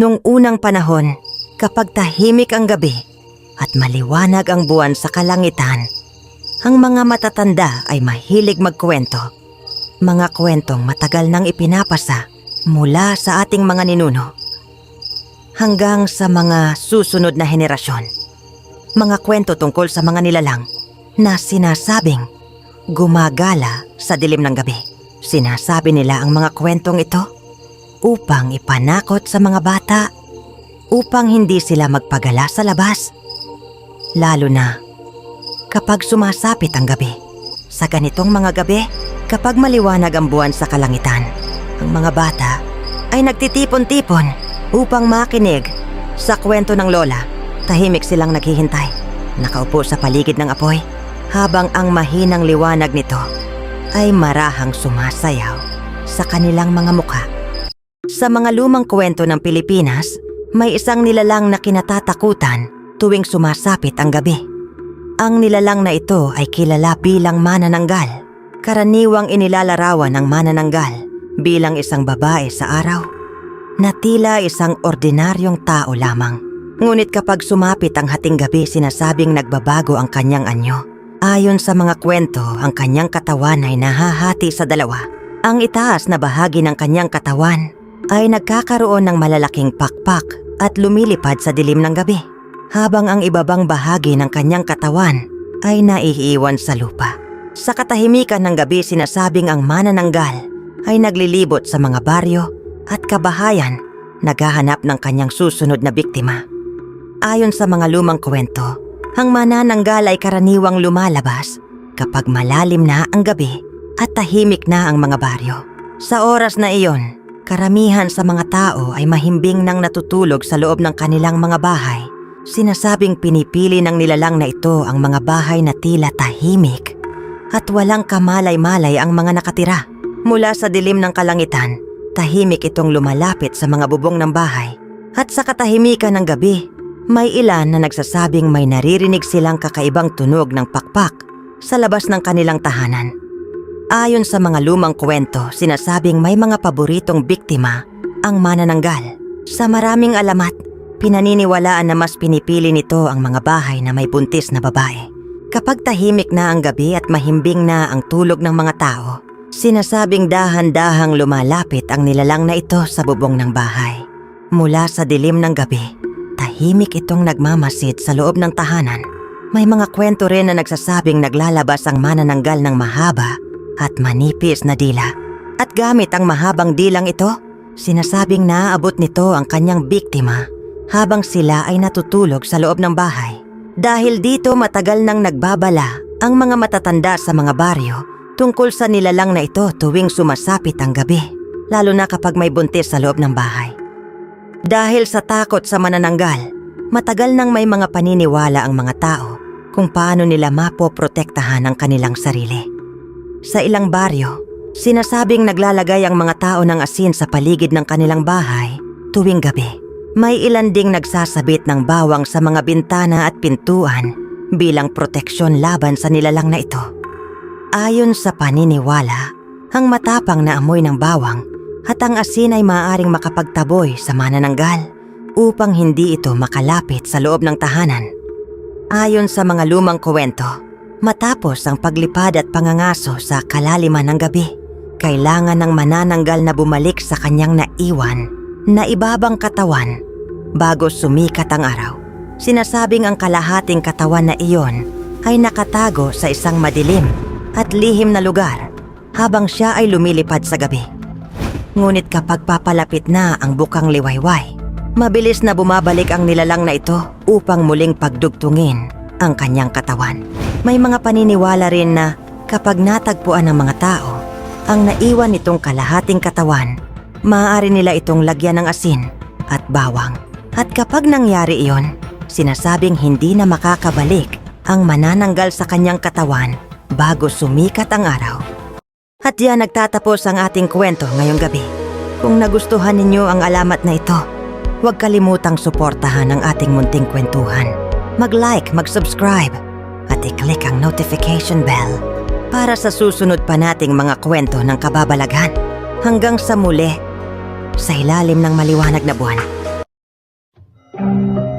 Nung unang panahon, kapag tahimik ang gabi at maliwanag ang buwan sa kalangitan, ang mga matatanda ay mahilig magkwento. Mga kwentong matagal nang ipinapasa mula sa ating mga ninuno hanggang sa mga susunod na henerasyon. Mga kwento tungkol sa mga nilalang na sinasabing gumagala sa dilim ng gabi. Sinasabi nila ang mga kwentong ito upang ipanakot sa mga bata, upang hindi sila magpagala sa labas. Lalo na kapag sumasapit ang gabi. Sa ganitong mga gabi, kapag maliwanag ang buwan sa kalangitan, ang mga bata ay nagtitipon-tipon upang makinig sa kwento ng lola. Tahimik silang naghihintay, nakaupo sa paligid ng apoy, habang ang mahinang liwanag nito ay marahang sumasayaw sa kanilang mga mukha. Sa mga lumang kwento ng Pilipinas, may isang nilalang na kinatatakutan tuwing sumasapit ang gabi. Ang nilalang na ito ay kilala bilang manananggal. Karaniwang inilalarawan ng manananggal bilang isang babae sa araw na tila isang ordinaryong tao lamang. Ngunit kapag sumapit ang hating gabi, sinasabing nagbabago ang kanyang anyo. Ayon sa mga kwento, ang kanyang katawan ay nahahati sa dalawa. Ang itaas na bahagi ng kanyang katawan ay nagkakaroon ng malalaking pakpak at lumilipad sa dilim ng gabi, habang ang ibabang bahagi ng kanyang katawan ay naiiwan sa lupa. Sa katahimikan ng gabi, sinasabing ang manananggal ay naglilibot sa mga baryo at kabahayan, naghahanap ng kanyang susunod na biktima. Ayon sa mga lumang kwento, ang manananggal ay karaniwang lumalabas kapag malalim na ang gabi at tahimik na ang mga baryo. Sa oras na iyon, karamihan sa mga tao ay mahimbing nang natutulog sa loob ng kanilang mga bahay. Sinasabing pinipili ng nilalang na ito ang mga bahay na tila tahimik at walang kamalay-malay ang mga nakatira. Mula sa dilim ng kalangitan, tahimik itong lumalapit sa mga bubong ng bahay. At sa katahimikan ng gabi, may ilan na nagsasabing may naririnig silang kakaibang tunog ng pakpak sa labas ng kanilang tahanan. Ayon sa mga lumang kwento, sinasabing may mga paboritong biktima ang manananggal. Sa maraming alamat, pinaniniwalaan na mas pinipili nito ang mga bahay na may buntis na babae. Kapag tahimik na ang gabi at mahimbing na ang tulog ng mga tao, sinasabing dahan-dahang lumalapit ang nilalang na ito sa bubong ng bahay. Mula sa dilim ng gabi, tahimik itong nagmamasid sa loob ng tahanan. May mga kwento rin na nagsasabing naglalabas ang manananggal ng mahaba at manipis na dila. At gamit ang mahabang dilang ito, sinasabing naaabot nito ang kanyang biktima habang sila ay natutulog sa loob ng bahay. Dahil dito, matagal nang nagbabala ang mga matatanda sa mga baryo tungkol sa nilalang na ito tuwing sumasapit ang gabi, lalo na kapag may buntis sa loob ng bahay. Dahil sa takot sa manananggal, matagal nang may mga paniniwala ang mga tao kung paano nila mapoprotektahan ang kanilang sarili. Sa ilang baryo, sinasabing naglalagay ang mga tao ng asin sa paligid ng kanilang bahay tuwing gabi. May ilan ding nagsasabit ng bawang sa mga bintana at pintuan bilang proteksyon laban sa nilalang na ito. Ayon sa paniniwala, ang matapang na amoy ng bawang at ang asin ay maaaring makapagtaboy sa manananggal upang hindi ito makalapit sa loob ng tahanan. Ayon sa mga lumang kwento, matapos ang paglipad at pangangaso sa kalaliman ng gabi, kailangan ng manananggal na bumalik sa kanyang naiwan na ibabang katawan bago sumikat ang araw. Sinasabing ang kalahating katawan na iyon ay nakatago sa isang madilim at lihim na lugar habang siya ay lumilipad sa gabi. Ngunit kapag papalapit na ang bukang liwayway, mabilis na bumabalik ang nilalang na ito upang muling pagdugtungin ang kanyang katawan. May mga paniniwala rin na kapag natagpuan ng mga tao ang naiwan nitong kalahating katawan, maaari nila itong lagyan ng asin at bawang. At kapag nangyari iyon, sinasabing hindi na makakabalik ang manananggal sa kanyang katawan bago sumikat ang araw. At yan nagtatapos ang ating kwento ngayong gabi. Kung nagustuhan ninyo ang alamat na ito, huwag kalimutang suportahan ang ating munting kwentuhan. Mag-like, mag-subscribe, at i-click ang notification bell para sa susunod pa nating mga kwento ng kababalaghan. Hanggang sa muli, sa ilalim ng maliwanag na buwan. Thank